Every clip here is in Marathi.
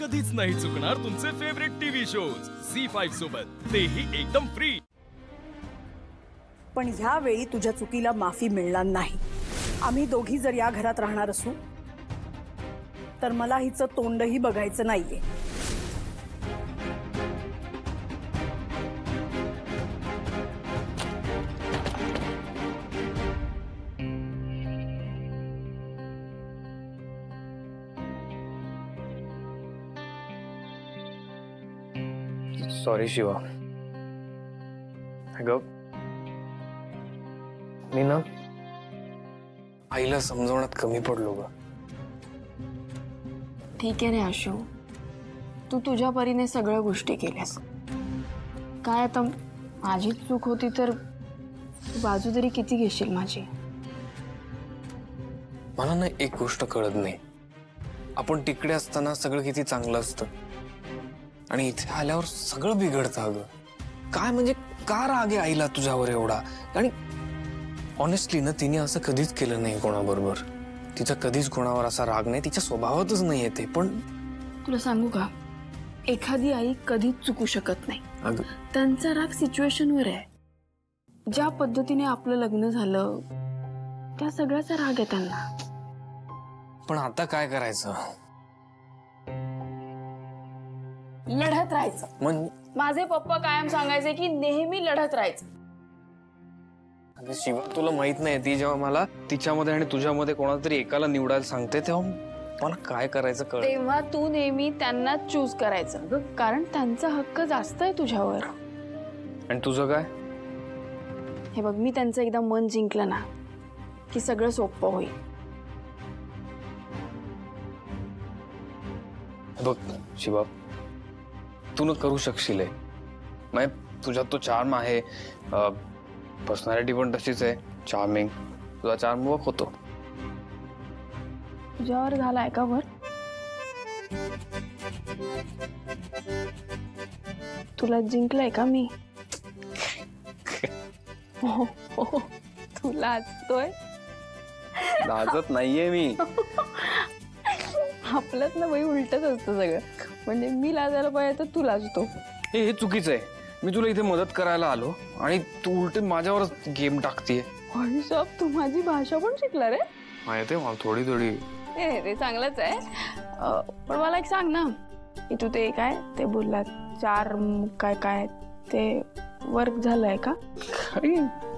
कधीच नाही चुकणार तुमचे फेवरेट टीव्ही शोज झी5 सोबत, तेही एकदम फ्री। पण ह्या वेळी तुझ्या चुकीला माफी मिळणार नाही। आम्ही दोघी जर या घरात राहणार असू तर मला हिचं तोंडही बघायचं नाहीये। सॉरी शिवा, अगं मी ना आईला समजवण्यात कमी पडलो ग। ठीक आहे रे आशू, तू तुझ्या परीने सगळ्या गोष्टी केल्यास। काय आता माझी चूक होती तर बाजू तरी किती घेशील माझी? मला ना एक गोष्ट कळत नाही, आपण तिकडे असताना सगळं किती चांगलं असतं आणि इथे आल्यावर सगळं बिघडतं। अगं काय म्हणजे का राग आहे आईला तुझ्यावर एवढा? आणि ऑनेस्टली ना तिने असं कधीच केलं नाही कोणाबरोबर। तिचा कधीच कोणावर असा राग नाही, तिच्या स्वभावातच नाही येते। पण तुला सांगू का, एखादी आई कधीच चुकू शकत नाही। अगं त्यांचा राग सिच्युएशनवर आहे। ज्या पद्धतीने आपलं लग्न झालं त्या सगळ्याचा राग आहे त्यांना। पण आता काय करायचं? लढत राहायचं। माझे पप्पा कायम सांगायचे की नेहमी लढत राहायचं। अगं शिवा, तुला माहित नाही, ती जेव्हा मला तिच्यामध्ये आणि तुझ्यामध्ये कोणाला तरी एकाला निवडायला सांगते तेव्हा मला काय करायचं कळत। तेव्हा तू नेहमी त्यांना चूज करायचं, कारण त्यांचा हक्क जास्त आहे तुझ्यावर। आणि तुझं काय? हे बघ, मी त्यांचं एकदा मन जिंकलं ना की सगळं सोपं होईल। बघ शिवा, तू न करू शकशील आहे, म्हणजे तुझ्यात तो चार्म आहे, पर्सनॅलिटी पण तशीच आहे, चार्मिंग। तुझा चार्म वर्क होतो। तुझ्यावर झालाय का वर? तुला जिंकलंय का मी? हो, हो, तू लाजतोय? लाजत नाहीये मी। आपलंच ना बाई, उलटच असतं सगळं। म्हणजे मी लाजायला पाहिजे तर तू लाजतो। हे चुकीचं आहे। मी तुला इथे मदत करायला आलो आणि तू उलटे माझ्यावरच गेम टाकतीये। साहेब, तू माझी भाषा पण शिकला रे? माहिती आहे मला थोडी थोडी। ते चांगलंच आहे, पण मला एक सांग ना, की तू ते काय ते बोललात चार्म काय काय ते वर्क झालंय का? काही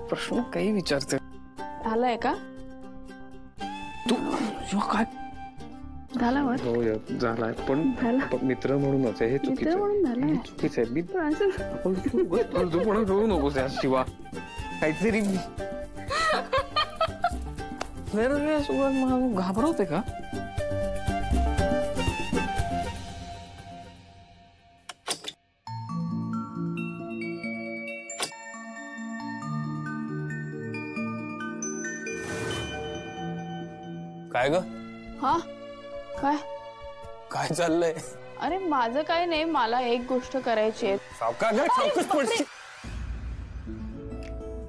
प्रश्न काही विचारते? झालंय का तू? काय झालावर? हो झालाय, पण मित्र म्हणूनच आहे। हे चुकीचं आहे, चुकीचं आहे। तू पण करू नकोस या शिवा, काहीतरी घाबरवते का? काय ग? हा काय काय चाललंय? अरे माझं काय नाही, मला एक गोष्ट करायची आहे। सावकाश पडशील।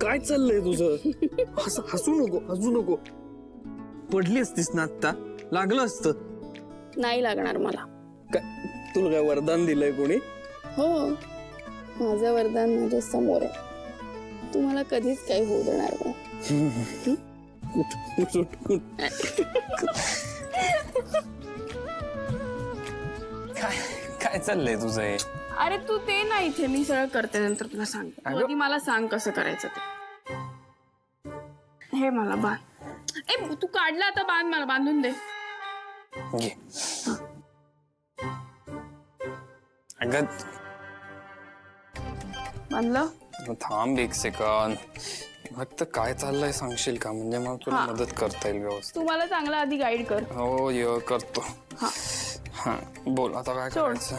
काय चाललंय तुझं? हसू नको। पडली असतीस ना आता, लागलं असतं। नाही लागणार मला। काय तुला काय वरदान दिलंय कोणी? हो, माझं वरदान माझ्या समोर आहे। तुम्हाला कधीच काही होऊ देणार नाही। काय चाललंय तुझं हे? अरे तू ते ना इथे, मी सगळं करते, नंतर तुला सांगते। आधी मला सांग कसं करायचं ते। हे मला बांध। ए तू काढला आता, बांध, मला बांधून दे। अगं बांधलं? थांब एक सेकंद, फक्त काय चाललंय सांगशील का? म्हणजे मला तुला मदत करता येईल व्यवस्थित। तू मला चांगला आधी गाईड कर। हो करतो। हा बोल, आता काय करायचं?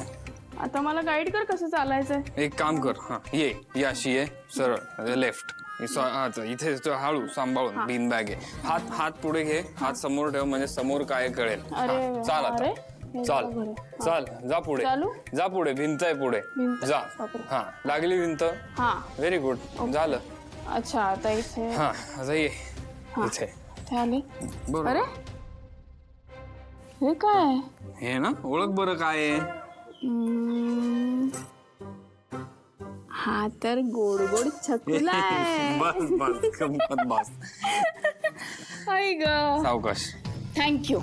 आता मला गाईड कर कसं चालायचंय। एक काम कर, हा ये अशी ये सरळ, लेफ्ट इथे हळू सांभाळून, बीन बॅग आहे। हात पुढे घे, हात समोर ठेव, म्हणजे समोर काय कळेल। चाल आता, चाल जा पुढे, जा पुढे, भिंत आहे पुढे, जा। हा लागली भिंत? हा, व्हेरी गुड, झालं। अच्छा आता इथे? हा आता ये इथे। आले? बरोबर। अरे हे काय? हे ना ओळख बरं काय आहे. हा तर गोड गोड छकुला आहे. बस बस गंमत बस. आई ग सावकाश. थँक्यू.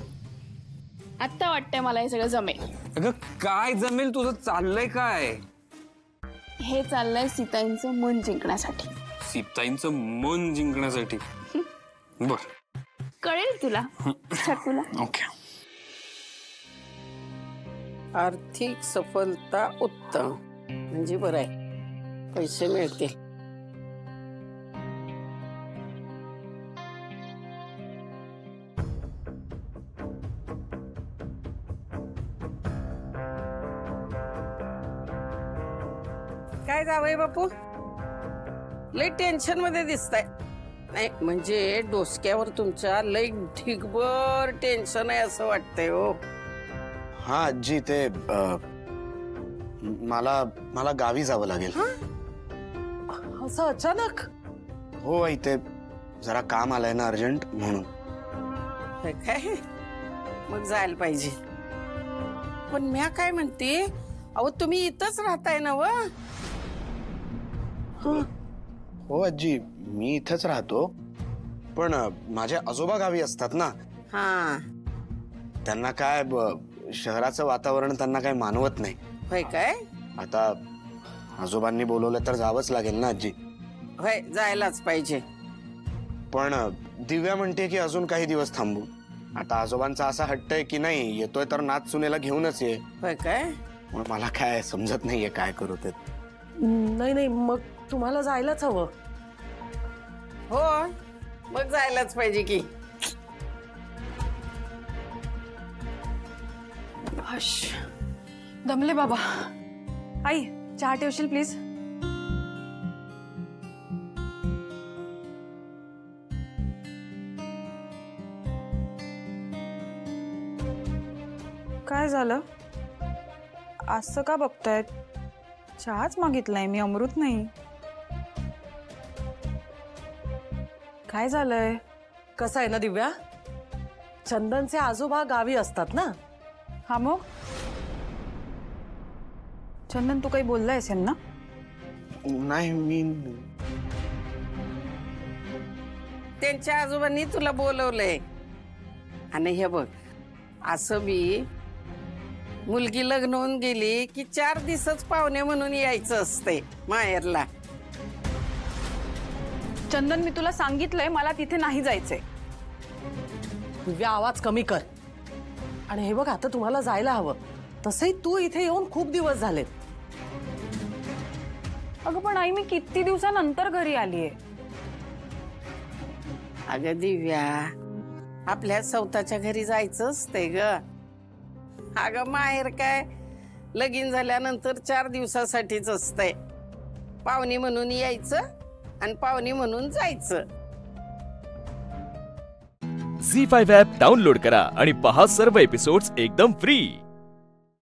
आता वाटतंय मला हे सगळं जमेल. अगं काय जमेल तुझं चाललंय काय. हे चाललंय सीताईंचं मन जिंकण्यासाठी. सीताईंचं मन जिंकण्यासाठी. बर कळेल तुला छकुला. ओके. आर्थिक सफलता उत्तम म्हणजे बरं आहे, पैसे मिळतील. काय जावई बापू, लय टेन्शन मध्ये दिसताय. नाही म्हणजे डोसक्यावर तुमच्या लय ढिगभर टेन्शन आहे असं वाटतंय हो. हा आजी ते मला गावी जावं लागेल. असं अचानक? हो आई ते जरा काम आलंय ना अर्जंट म्हणून. काय मग जायला पाहिजे. पण म्या काय म्हणते, अहो तुम्ही इथंच राहताय ना व? हो आजी मी इथंच राहतो, पण माझे आजोबा गावी असतात ना. हा त्यांना काय शहराचं वातावरण त्यांना काय मानवत नाही. होय काय? आता आजोबांनी बोलवलं तर जावंच लागेल ना आजी. होय जायलाच पाहिजे. पण दिव्या म्हणते की अजून काही दिवस थांबू. आता आजोबांचा असा हट्ट आहे की नाही येतोय तर नाच सुनेला घेऊनच ये. होय काय? मग मला काय समजत नाहीये काय करू ते. नाही मग तुम्हाला जायलाच हवं. हो मग जायलाच पाहिजे की. दमले बाबा. आई चहा ठेवशील प्लीज. काय झालं? असं का बघतायत? चहाच मागितलाय मी, अमृत नाही. काय झालंय? कसं आहे ना दिव्या, चंदनचे आजोबा गावी असतात ना. हा मग चंदन तू काही बोललायस यांना? नाही मी त्यांच्या आजोबांनी तुला बोलवलंय. आणि हे बघ असं बी मुलगी लग्न होऊन गेली की 4 दिवसच पाहुणे म्हणून यायचं असते माहेरला. चंदन मी तुला सांगितलंय मला तिथे नाही जायचंय. दिव्या आवाज कमी कर. आणि हे बघ आता तुम्हाला जायला हवं. तसंही तू इथे येऊन खूप दिवस झालेत. अगं पण आई मी किती दिवसानंतर घरी आलीये. अगं दिव्या आपल्या स्वतःच्या घरी जायचं असते ग. अगं माहेर काय लगीन झाल्यानंतर 4 दिवसासाठीच असतंय. पाहुणी म्हणून यायचं आणि पाहुणी म्हणून जायचं. झी5 ॲप डाउनलोड करा आणि पहा सर्व एपिसोड्स एकदम फ्री.